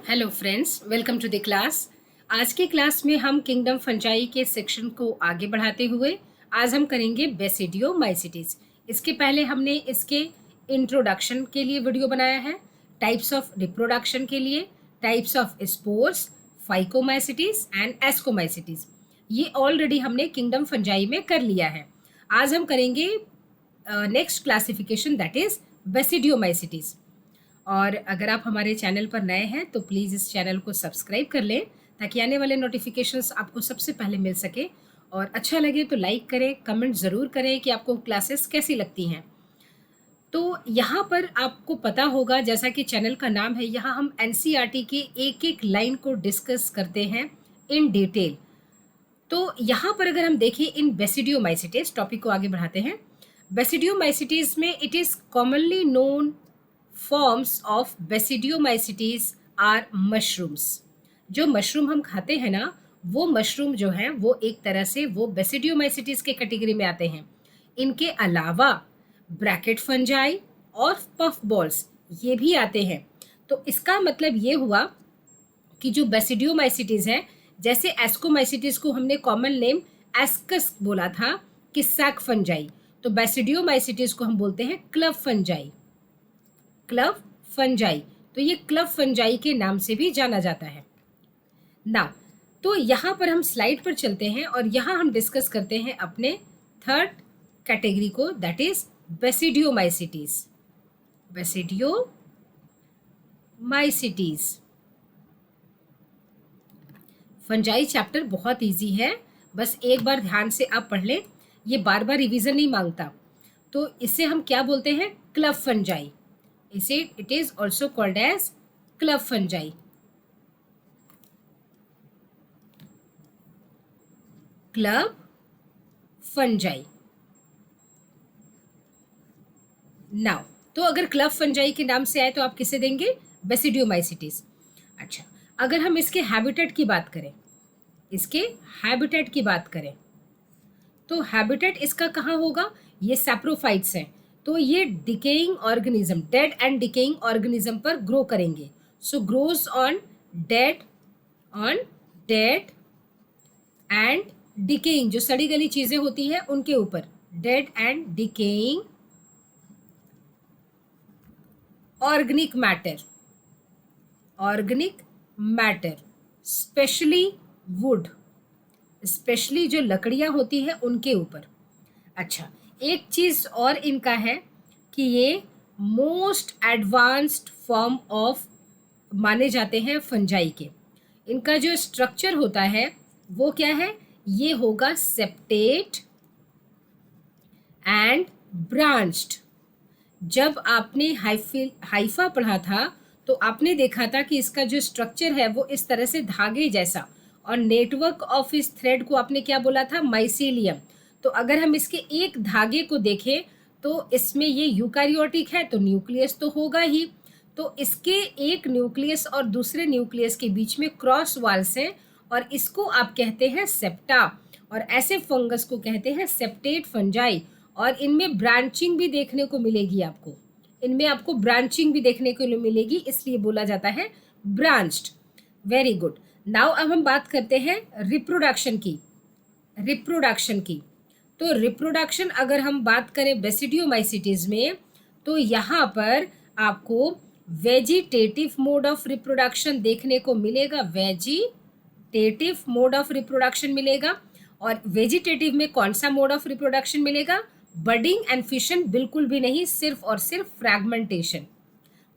Hello friends, welcome to the class. आज की class में हम किंगडम फंजाई के सेक्शन को आगे बढ़ाते हुए आज हम करेंगे बेसिडियोमाइसीटीज। इसके पहले हमने इसके इंट्रोडक्शन के लिए वीडियो बनाया है, टाइप्स ऑफ रिप्रोडक्शन के लिए, टाइप्स ऑफ स्पोर्स, फाइकोमाइसीटीज एंड एस्कोमाइसीटीज। ये ऑलरेडी हमने किंगडम फंजाई में कर लिया है। आज हम करेंगे नेक्स्ट क्लासिफिकेशन, दैट इज बेसिडियोमाइसीटीज। और अगर आप हमारे चैनल पर नए हैं तो प्लीज़ इस चैनल को सब्सक्राइब कर लें ताकि आने वाले नोटिफिकेशंस आपको सबसे पहले मिल सके। और अच्छा लगे तो लाइक करें, कमेंट ज़रूर करें कि आपको क्लासेस कैसी लगती हैं। तो यहाँ पर आपको पता होगा, जैसा कि चैनल का नाम है, यहाँ हम एनसीईआरटी की एक एक लाइन को डिस्कस करते हैं इन डिटेल। तो यहाँ पर अगर हम देखें इन बेसिडियोमाइसीटीज, टॉपिक को आगे बढ़ाते हैं। बेसिडियोमाइसीटीज में it is commonly known forms of basidiomycetes are mushrooms. जो मशरूम हम खाते हैं ना, वो मशरूम जो हैं वो एक तरह से वो बेसिडियोमाइसीटीज के कैटेगरी में आते हैं। इनके अलावा ब्रैकेट फंजाई और पफ बॉल्स ये भी आते हैं। तो इसका मतलब ये हुआ कि जो बेसिडियोमाइसीटीज है, जैसे एस्कोमाइसीटीज को हमने कॉमन नेम एस्कस बोला था कि सैक फंजाई, तो बेसिडियोमाइसीटीज को हम बोलते हैं क्लब फंजाई। क्लब फंजाई, तो ये क्लब फंजाई के नाम से भी जाना जाता है ना। तो यहाँ पर हम स्लाइड पर चलते हैं और यहाँ हम डिस्कस करते हैं अपने थर्ड कैटेगरी को, दैट इज बेसिडियोमाइसीटीज। बेसिडियोमाइसीटीज फंजाई चैप्टर बहुत इजी है, बस एक बार ध्यान से आप पढ़ लें, ये बार बार रिवीजन नहीं मांगता। तो इसे हम क्या बोलते हैं? Club fungi. इसे it is also called as club fungi. Club fungi. Now तो अगर क्लब फंजाई के नाम से आए तो आप किसे देंगे? बेसिडियोमाइसीटीज। अच्छा, अगर हम इसके हैबिटेट की बात करें, इसके हैबिटेट की बात करें तो हैबिटेट इसका कहाँ होगा? ये सैप्रोफाइट्स हैं, तो ये decaying organism, dead and decaying organism पर ग्रो करेंगे। So grows on dead and decaying, जो सड़ी गली चीजें होती हैं उनके ऊपर, dead and decaying organic matter, specially wood, specially जो लकड़ियां होती हैं उनके ऊपर। अच्छा, एक चीज़ और इनका है कि ये मोस्ट एडवांस्ड फॉर्म ऑफ माने जाते हैं फंजाई के। इनका जो स्ट्रक्चर होता है वो क्या है? ये होगा सेप्टेट एंड ब्रांच्ड। जब आपने हाइफा पढ़ा था तो आपने देखा था कि इसका जो स्ट्रक्चर है वो इस तरह से धागे जैसा, और नेटवर्क ऑफ इस थ्रेड को आपने क्या बोला था? माइसीलियम। तो अगर हम इसके एक धागे को देखें तो इसमें ये यूकैरियोटिक है तो न्यूक्लियस तो होगा ही। तो इसके एक न्यूक्लियस और दूसरे न्यूक्लियस के बीच में क्रॉस वाल्स हैं और इसको आप कहते हैं सेप्टा, और ऐसे फंगस को कहते हैं सेप्टेट फंजाई। और इनमें ब्रांचिंग भी देखने को मिलेगी आपको, इनमें आपको ब्रांचिंग भी देखने को मिलेगी, इसलिए बोला जाता है ब्रांच्ड। Very good. नाउ अब हम बात करते हैं रिप्रोडक्शन की। तो रिप्रोडक्शन अगर हम बात करें बेसिडियोमाइसीटीज में, तो यहाँ पर आपको वेजिटेटिव मोड ऑफ रिप्रोडक्शन देखने को मिलेगा, वेजिटेटिव मोड ऑफ रिप्रोडक्शन मिलेगा। और वेजिटेटिव में कौन सा मोड ऑफ रिप्रोडक्शन मिलेगा? बडिंग एंड फिशन बिल्कुल भी नहीं, सिर्फ और सिर्फ फ्रैगमेंटेशन।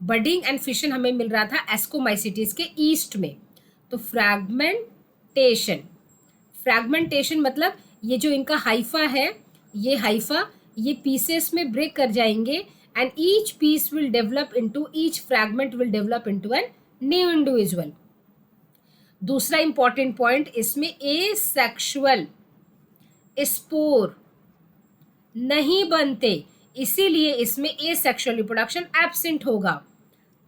बडिंग एंड फिशन हमें मिल रहा था एस्कोमाइसीटीज के ईस्ट में। तो फ्रैगमेंटेशन मतलब ये जो इनका हाइफा है, ये हाइफा ये पीसेस में ब्रेक कर जाएंगे and each piece will develop into, each fragment will develop into an new individual. दूसरा इंपॉर्टेंट पॉइंट, इसमें एसेक्सुअल स्पोर नहीं बनते, इसीलिए इसमें एसेक्सुअल रिप्रोडक्शन एब्सेंट होगा।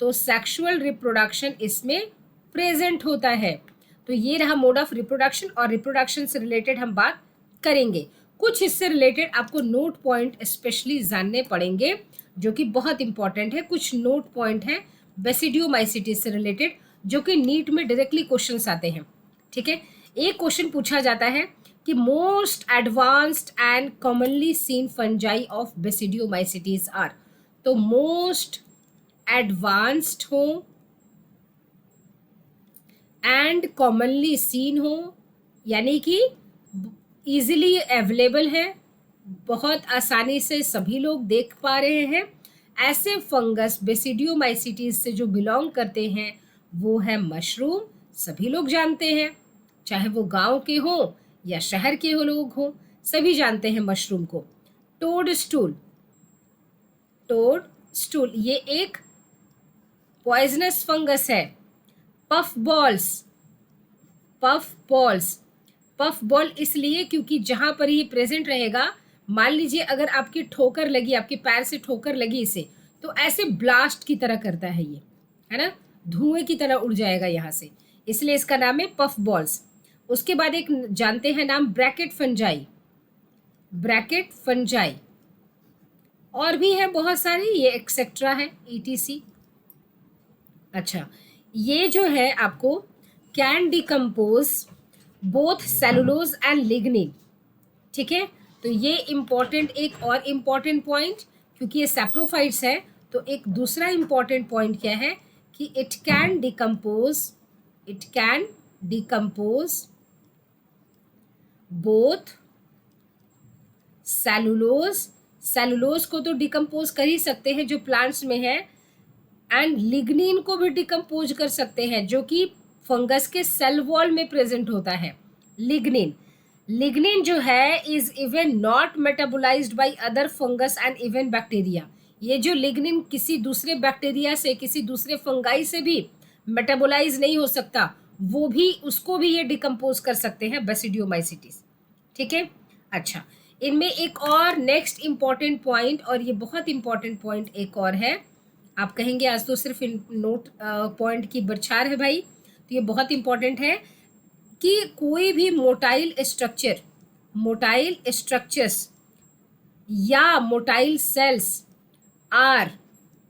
तो सेक्सुअल रिप्रोडक्शन इसमें प्रेजेंट होता है। तो ये रहा मोड ऑफ रिप्रोडक्शन, और रिप्रोडक्शन से रिलेटेड हम बात करेंगे। कुछ इससे रिलेटेड आपको नोट पॉइंट स्पेशली जानने पड़ेंगे जो कि बहुत इंपॉर्टेंट है। कुछ नोट पॉइंट है बेसिडियोमाइसीटीज से रिलेटेड जो कि नीट में डायरेक्टली क्वेश्चंस आते हैं। ठीक है, एक क्वेश्चन पूछा जाता है कि most advanced and commonly seen fungi of basidiomycetes are. तो मोस्ट एडवांस्ड हो एंड कॉमनली सीन हो, यानी कि इजीली अवेलेबल है, बहुत आसानी से सभी लोग देख पा रहे हैं, ऐसे फंगस बेसिडियोमाइसिटीज से जो बिलोंग करते हैं वो है मशरूम। सभी लोग जानते हैं, चाहे वो गांव के हों या शहर के हो लोग हों, सभी जानते हैं मशरूम को। टोड स्टूल, टोड स्टूल ये एक पॉइजनस फंगस है। Puff balls, puff balls, puff ball इसलिए क्योंकि जहां पर ये प्रेजेंट रहेगा, मान लीजिए अगर आपकी ठोकर लगी, आपके पैर से ठोकर लगी इसे, तो ऐसे ब्लास्ट की तरह करता है ये, है ना, धुएं की तरह उड़ जाएगा यहाँ से, इसलिए इसका नाम है पफ बॉल्स। उसके बाद एक जानते हैं नाम ब्रैकेट फंजाई, ब्रैकेट फंजाई, और भी है बहुत सारे, ये एक्सेट्रा है ईटीसी। अच्छा, ये जो है आपको can decompose both cellulose and lignin. ठीक है, तो ये इम्पॉर्टेंट, एक और इम्पॉर्टेंट पॉइंट, क्योंकि ये सैप्रोफाइट्स है, तो एक दूसरा इम्पॉर्टेंट पॉइंट क्या है कि it can decompose, it can decompose both cellulose, cellulose को तो डिकम्पोज कर ही सकते हैं जो प्लांट्स में है, एंड लिग्निन को भी डिकम्पोज कर सकते हैं जो कि फंगस के सेल वॉल में प्रेजेंट होता है। लिग्निन, लिग्निन जो है is even not metabolised by other fungus and even bacteria. ये जो लिग्निन किसी दूसरे बैक्टीरिया से, किसी दूसरे फंगाई से भी मेटाबोलाइज नहीं हो सकता, वो भी, उसको भी ये डिकम्पोज कर सकते हैं बेसिडियोमाइसिटीज। ठीक है, अच्छा, इनमें एक और नेक्स्ट इंपॉर्टेंट पॉइंट, और ये बहुत इंपॉर्टेंट पॉइंट एक और है, आप कहेंगे आज तो सिर्फ इन नोट पॉइंट की बरछार है भाई, तो ये बहुत इंपॉर्टेंट है कि कोई भी मोटाइल स्ट्रक्चर, मोटाइल स्ट्रक्चर्स या motile cells are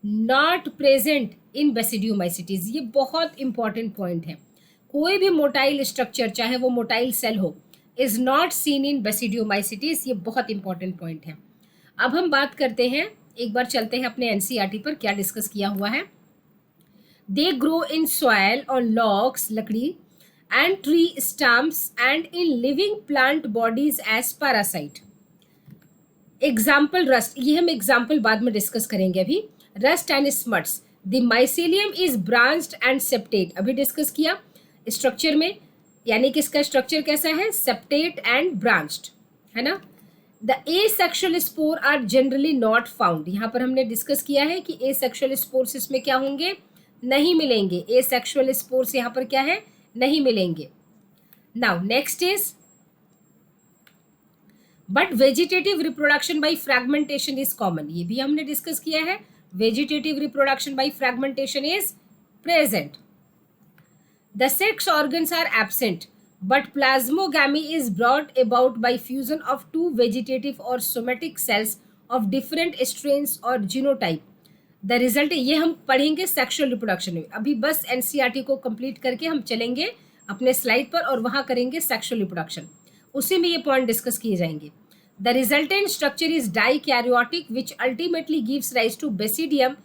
not present in basidiomycetes. ये बहुत इंपॉर्टेंट पॉइंट है, कोई भी मोटाइल स्ट्रक्चर, चाहे वो मोटाइल सेल हो, is not seen in basidiomycetes. ये बहुत इंपॉर्टेंट पॉइंट है। अब हम बात करते हैं, एक बार चलते हैं अपने एनसीईआरटी पर क्या डिस्कस किया हुआ है। दे ग्रो इन सॉयल और लॉग्स, लकड़ी, and tree stumps and in living plant bodies as parasite. Example rust, ये हम एग्जाम्पल बाद में डिस्कस करेंगे। अभी rust and smuts, the mycelium is branched and septate, अभी डिस्कस किया स्ट्रक्चर में, यानी कि इसका स्ट्रक्चर कैसा है, सेप्टेट एंड ब्रांच्ड, है ना। The asexual spore are generally not found, यहाँ पर हमने डिस्कस किया है कि एसेक्सुअल स्पोर्स इसमें क्या होंगे, नहीं मिलेंगे, एसेक्सुअल स्पोर्स यहाँ पर क्या है, नहीं मिलेंगे। Now next is but vegetative reproduction by fragmentation is common, ये भी हमने डिस्कस किया है, vegetative reproduction by fragmentation is present. The sex organs are absent but plasmogamy is brought about by fusion of two vegetative or somatic cells of different strains or genotype. The result, ये हम पढ़ेंगे sexual reproduction में। अभी बस NCERT को complete करके हम चलेंगे अपने स्लाइड पर और वहाँ करेंगे सेक्सुअल रिप्रोडक्शन, उसी में ये पॉइंट डिस्कस किए जाएंगे। The resultant structure is dikaryotic which ultimately gives rise to basidium,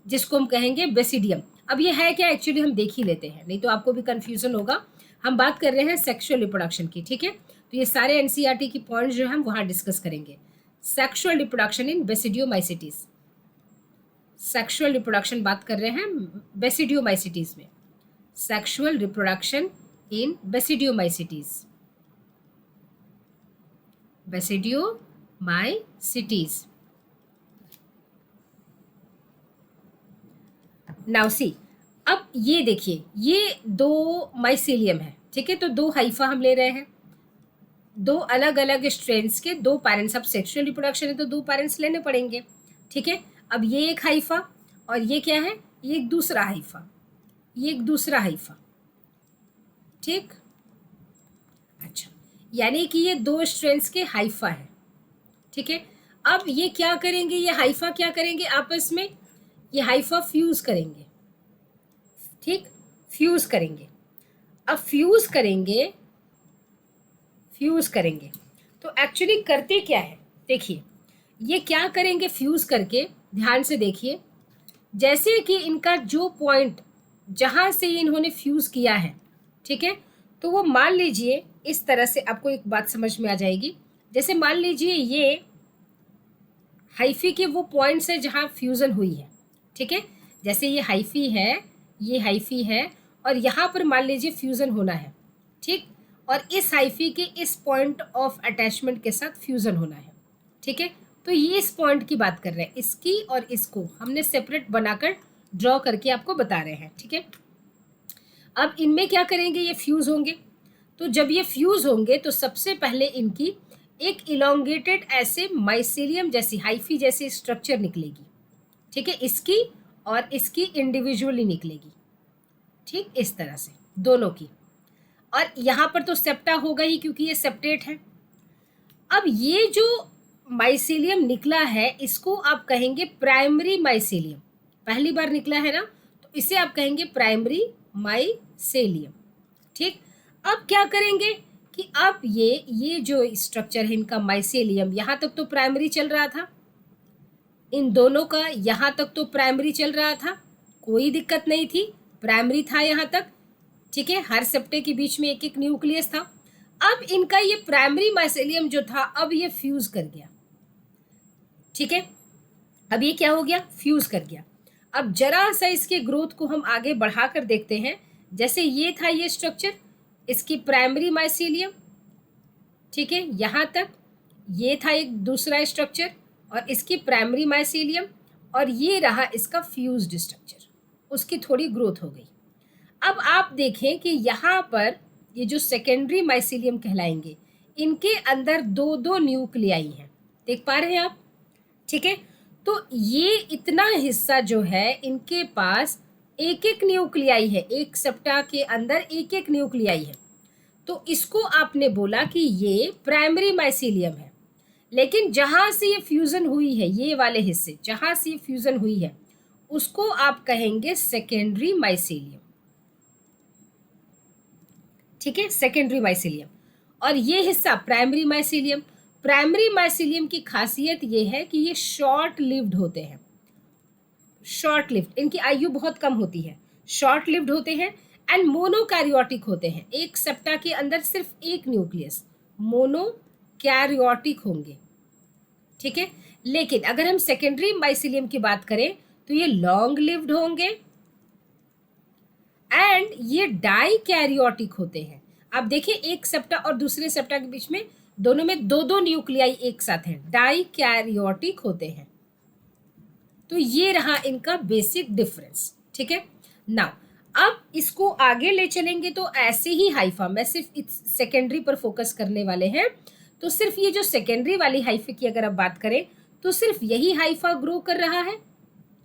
जिसको हम कहेंगे बेसिडियम। अब ये है क्या, एक्चुअली हम देख ही लेते हैं, नहीं तो आपको भी कन्फ्यूजन होगा। हम बात कर रहे हैं सेक्सुअल रिप्रोडक्शन की, ठीक है, तो ये सारे एनसीईआरटी की पॉइंट्स जो हम वहाँ डिस्कस करेंगे। Sexual reproduction in basidiomycetes, sexual reproduction बात कर रहे हैं बेसिडियोमाइसिटीज में, sexual reproduction in basidiomycetes, basidiomycetes. Now see, अब ये देखिए, ये दो माइसेलियम है, ठीक है, तो दो हाइफा हम ले रहे हैं, दो अलग अलग स्ट्रेन्स के दो पेरेंट्स। अब सेक्सुअल रिप्रोडक्शन है तो दो पेरेंट्स लेने पड़ेंगे, ठीक है। अब ये एक हाइफा और ये क्या है, ये एक दूसरा हाइफा, ये एक दूसरा हाइफा, ठीक। अच्छा, यानी कि ये दो स्ट्रेन्स के हाइफा है, ठीक है। अब ये क्या करेंगे, ये हाइफा क्या करेंगे आपस में, ये हाइफा फ्यूज करेंगे, ठीक, फ्यूज़ करेंगे। अब फ्यूज़ करेंगे तो एक्चुअली करते क्या है, देखिए ये क्या करेंगे फ्यूज़ करके, ध्यान से देखिए। जैसे कि इनका जो पॉइंट जहाँ से इन्होंने फ्यूज़ किया है, ठीक है, तो वो मान लीजिए इस तरह से, आपको एक बात समझ में आ जाएगी। जैसे मान लीजिए ये हाइफी के वो पॉइंट्स है जहाँ फ्यूज़न हुई है, ठीक है। जैसे ये हाइफी है, ये हाइफी है, और यहाँ पर मान लीजिए फ्यूज़न होना है, ठीक। और इस हाइफी के इस पॉइंट ऑफ अटैचमेंट के साथ फ्यूज़न होना है, ठीक है। तो ये इस पॉइंट की बात कर रहे हैं, इसकी और इसको हमने सेपरेट बनाकर ड्रॉ करके आपको बता रहे हैं, ठीक है। अब इनमें क्या करेंगे, ये फ्यूज़ होंगे। तो जब ये फ्यूज़ होंगे तो सबसे पहले इनकी एक इलोंगेटेड ऐसे माइसेलियम जैसी, हाइफी जैसी स्ट्रक्चर निकलेगी, ठीक है। इसकी और इसकी इंडिविजुअली निकलेगी, ठीक, इस तरह से दोनों की। और यहाँ पर तो सेप्टा होगा ही क्योंकि ये सेप्टेट है। अब ये जो माइसेलियम निकला है इसको आप कहेंगे प्राइमरी माइसेलियम, पहली बार निकला है ना, तो इसे आप कहेंगे प्राइमरी माइसेलियम, ठीक। अब क्या करेंगे कि अब ये जो स्ट्रक्चर है इनका माइसेलियम, यहाँ तक तो प्राइमरी चल रहा था, इन दोनों का यहाँ तक तो प्राइमरी चल रहा था, कोई दिक्कत नहीं थी, प्राइमरी था यहाँ तक, ठीक है। हर सेप्टे के बीच में एक एक न्यूक्लियस था। अब इनका ये प्राइमरी माइसेलियम जो था अब ये फ्यूज कर गया, ठीक है। अब ये क्या हो गया, फ्यूज कर गया। अब जरा सा इसके ग्रोथ को हम आगे बढ़ाकर देखते हैं। जैसे ये था ये स्ट्रक्चर, इसकी प्राइमरी माइसेलियम, ठीक है, यहाँ तक ये था एक दूसरा स्ट्रक्चर और इसकी प्राइमरी माइसेलियम, और ये रहा इसका फ्यूज्ड स्ट्रक्चर, उसकी थोड़ी ग्रोथ हो गई। अब आप देखें कि यहाँ पर ये जो सेकेंडरी माइसेलियम कहलाएंगे, इनके अंदर दो दो न्यूक्लियाई हैं, देख पा रहे हैं आप, ठीक है। तो ये इतना हिस्सा जो है इनके पास एक एक न्यूक्लियाई है, एक सेप्टा के अंदर एक एक न्यूक्लियाई है। तो इसको आपने बोला कि ये प्राइमरी माइसेलियम है, लेकिन जहाँ से ये फ्यूज़न हुई है, ये वाले हिस्से जहाँ से ये फ्यूज़न हुई है उसको आप कहेंगे सेकेंडरी माइसेलियम, ठीक है, सेकेंडरी माइसेलियम। और ये हिस्सा प्राइमरी माइसेलियम। प्राइमरी माइसेलियम की खासियत ये है कि ये शॉर्ट लिव्ड होते हैं, शॉर्ट लिव्ड, इनकी आयु बहुत कम होती है, शॉर्ट लिव्ड होते हैं एंड मोनोकैरियोटिक होते हैं। एक सेप्टा के अंदर सिर्फ एक न्यूक्लियस, मोनोकैरियोटिक होंगे, ठीक है। लेकिन अगर हम सेकेंडरी माइसेलियम की बात करें तो ये लॉन्ग लिव्ड होंगे एंड ये डाइकैरियोटिक होते हैं। आप देखिए एक सेप्टा और दूसरे सेप्टा के बीच में दोनों में दो दो न्यूक्लियाई एक साथ हैं, डाइकैरियोटिक होते हैं। तो ये रहा इनका बेसिक डिफरेंस, ठीक है। नाउ अब इसको आगे ले चलेंगे तो ऐसे ही हाइफा, मैं सिर्फ इस सेकेंडरी पर फोकस करने वाले हैं, तो सिर्फ ये जो सेकेंडरी वाली हाइफा की अगर आप बात करें तो सिर्फ यही हाइफा ग्रो कर रहा है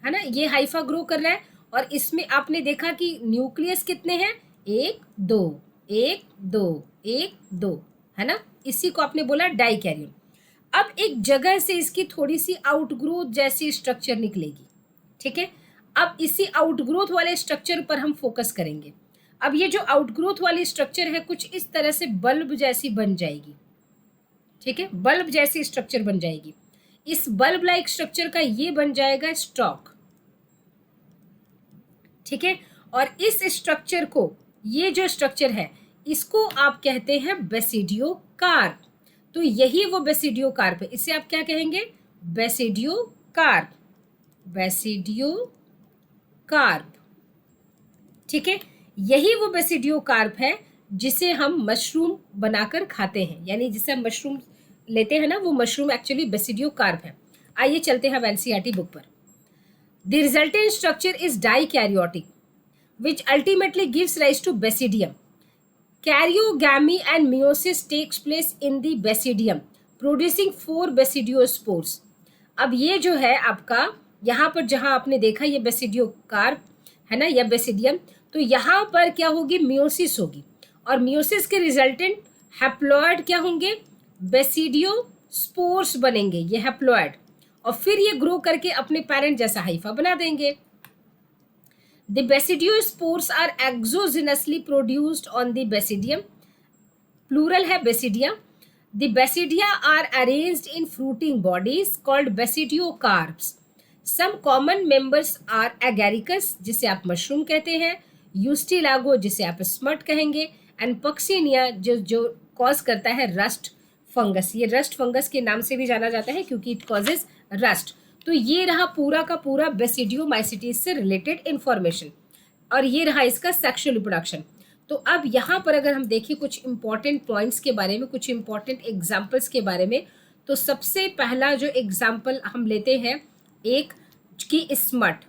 ना, ये हाइफा ग्रो कर रहा है। और इसमें आपने देखा कि न्यूक्लियस कितने हैं, एक दो एक दो एक दो, है ना, इसी को आपने बोला डाइकैरियन। अब एक जगह से इसकी थोड़ी सी आउटग्रोथ जैसी स्ट्रक्चर निकलेगी, ठीक है। अब इसी आउटग्रोथ वाले स्ट्रक्चर पर हम फोकस करेंगे। अब ये जो आउटग्रोथ वाली स्ट्रक्चर है कुछ इस तरह से बल्ब जैसी बन जाएगी, ठीक है, बल्ब जैसी स्ट्रक्चर बन जाएगी। इस बल्ब लाइक स्ट्रक्चर का ये बन जाएगा स्टॉक, ठीक है। और इस स्ट्रक्चर को, ये जो स्ट्रक्चर है इसको आप कहते हैं बेसिडियोकार्प। तो यही वो बेसिडियोकार्प है, इसे आप क्या कहेंगे, बेसिडियोकार्प, बेसिडियोकार्प, ठीक है। यही वो बेसिडियोकार्प है जिसे हम मशरूम बनाकर खाते हैं, यानी जिसे हम मशरूम लेते हैं ना, वो मशरूम एक्चुअली बेसिडियोकार्प है। आइए चलते हैं एनसीईआरटी बुक पर। The resultant structure is dikaryotic, which ultimately gives rise to basidium. Karyogamy and meiosis takes place in the basidium, producing 4 basidiospores. अब ये जो है आपका, यहाँ पर जहाँ आपने देखा ये बेसिडियोकार्प है ना, या बेसिडियम, तो यहाँ पर क्या होगी, मियोसिस होगी, और मियोसिस के रिजल्टेंट हैप्लॉइड क्या होंगे, बेसिडियोस्पोर्स बनेंगे, ये हैप्लॉइड, और फिर ये ग्रो करके अपने पेरेंट जैसा हाइफा बना देंगे। The basidiospores are exogenously produced on the basidium. Plural है basidia. The basidia are arranged in fruiting bodies called basidiocarps. Some common members are agaricus, जिसे आप मशरूम कहते हैं, यूस्टिलागो जिसे आप स्मट कहेंगे, एंड पक्सिनिया जो कॉज करता है रस्ट फंगस. ये रस्ट फंगस के नाम से भी जाना जाता है क्योंकि इट कॉजेज रस्ट. तो ये रहा पूरा का पूरा बेसिडियोमाइसिटीज से रिलेटेड इंफॉर्मेशन, और ये रहा इसका सेक्सुअल रिप्रोडक्शन. तो अब यहाँ पर अगर हम देखें कुछ इंपॉर्टेंट पॉइंट्स के बारे में, कुछ इंपॉर्टेंट एग्जाम्पल्स के बारे में, तो सबसे पहला जो एग्जाम्पल हम लेते हैं एक की स्मट,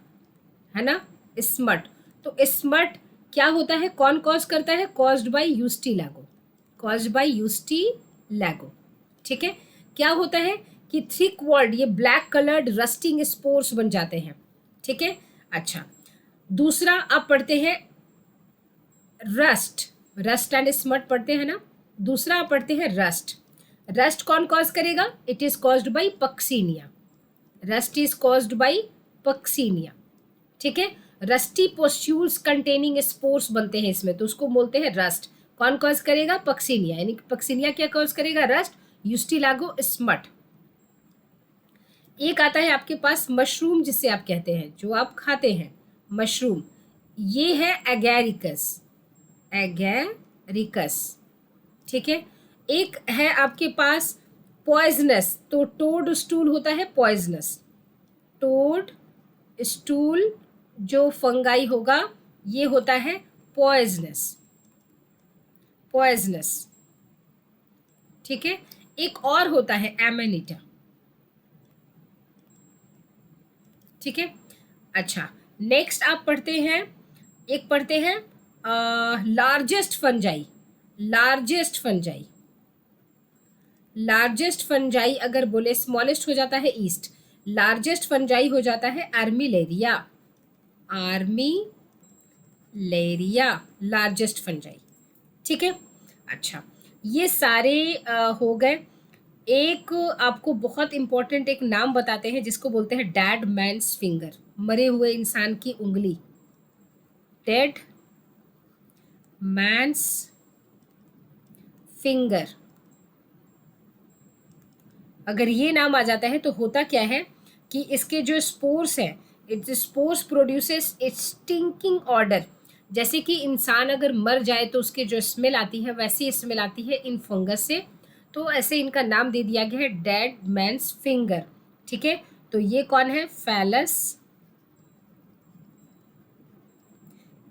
है ना, स्मट. तो स्मट क्या होता है, कौन कॉज करता है, कॉज्ड बाय यूस्टिलागो, कॉज्ड बाय यूस्टिलागो. ठीक है, क्या होता है कि थिक वॉल्ड ये ब्लैक कलर्ड रस्टिंग स्पोर्स बन जाते हैं. ठीक है, अच्छा. दूसरा आप पढ़ते हैं रस्ट, रस्ट एंड स्मट पढ़ते हैं ना. दूसरा आप पढ़ते हैं रस्ट. रस्ट कौन कॉज करेगा, it is caused by Puccinia, rust is caused by Puccinia. ठीक है, रस्टी पोस्ट्यूल्स कंटेनिंग स्पोर्स बनते हैं इसमें, तो उसको बोलते हैं रस्ट. कौन कॉज करेगा, पक्सीनिया, यानी पक्सीनिया क्या कॉज करेगा, रस्ट, यूस्टिलागो, स्मट. एक आता है आपके पास मशरूम, जिसे आप कहते हैं, जो आप खाते हैं मशरूम, ये है एगैरिकस, एगैरिकस. ठीक है, एक है आपके पास पॉइजनस, तो टोड स्टूल होता है पॉइजनस, टोड स्टूल जो फंगाई होगा ये होता है पॉइजनस, पॉइजनस. ठीक है, एक और होता है एमेनिटा. ठीक है, अच्छा. नेक्स्ट आप पढ़ते हैं, एक पढ़ते हैं largest fungi, largest fungi, largest fungi अगर बोले स्मॉलेस्ट हो जाता है ईस्ट, लार्जेस्ट फंजाई हो जाता है आर्मिलेरिया, आर्मिलेरिया, लार्जेस्ट फंजाई. ठीक है, अच्छा. ये सारे हो गए. एक आपको बहुत इंपॉर्टेंट एक नाम बताते हैं जिसको बोलते हैं डेड मैन्स फिंगर, मरे हुए इंसान की उंगली, डेड मैन्स फिंगर. अगर ये नाम आ जाता है तो होता क्या है कि इसके जो स्पोर्स हैं, it's spores produces A stinking order. जैसे कि इंसान अगर मर जाए तो उसके जो स्मेल आती है वैसी स्मेल आती है इन फंगस से, तो ऐसे इनका नाम दे दिया गया है डेड मैन्स फिंगर. ठीक है, तो ये कौन है, फैलस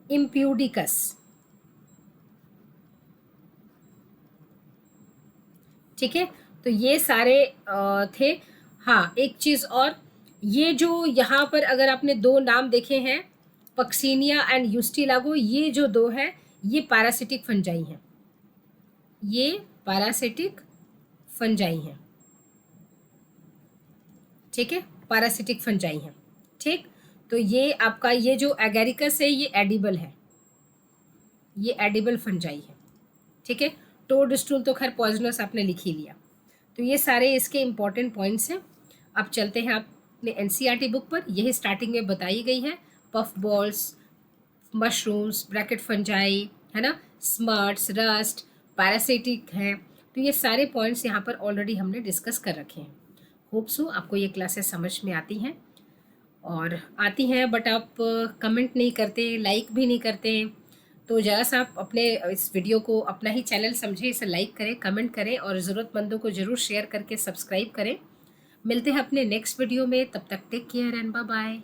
इम्प्यूडिकस. ठीक है, तो ये सारे थे. हाँ, एक चीज़ और, ये जो यहाँ पर अगर आपने दो नाम देखे हैं, पक्सीनिया एंड यूस्टिलागो, ये जो दो हैं ये पैरासिटिक फंजाई हैं, ये पैरासिटिक फंजाई हैं. ठीक है, पैरासिटिक फंजाई हैं. ठीक, तो ये आपका ये जो एगैरिकस है ये एडिबल है, ये एडिबल फंजाई है. ठीक है, टोड स्टूल तो खैर पॉइजनस आपने लिख ही लिया. तो ये सारे इसके इम्पॉर्टेंट पॉइंट्स हैं. अब चलते हैं आपने एनसीईआरटी बुक पर, यही स्टार्टिंग में बताई गई है. Puff balls, mushrooms, bracket fungi, है ना, स्मर्ट्स, रस्ट, पैरासिटिक हैं. तो ये सारे पॉइंट्स यहाँ पर ऑलरेडी हमने डिस्कस कर रखे हैं. होप सो आपको ये क्लासेस समझ में आती हैं, और आती हैं बट आप कमेंट नहीं करते, लाइक भी नहीं करते. तो ज़रा सा आप अपने इस वीडियो को अपना ही चैनल समझें, इसे लाइक करें, कमेंट करें, और ज़रूरतमंदों को ज़रूर शेयर करके सब्सक्राइब करें. मिलते हैं अपने नेक्स्ट वीडियो में, तब तक take care and bye bye.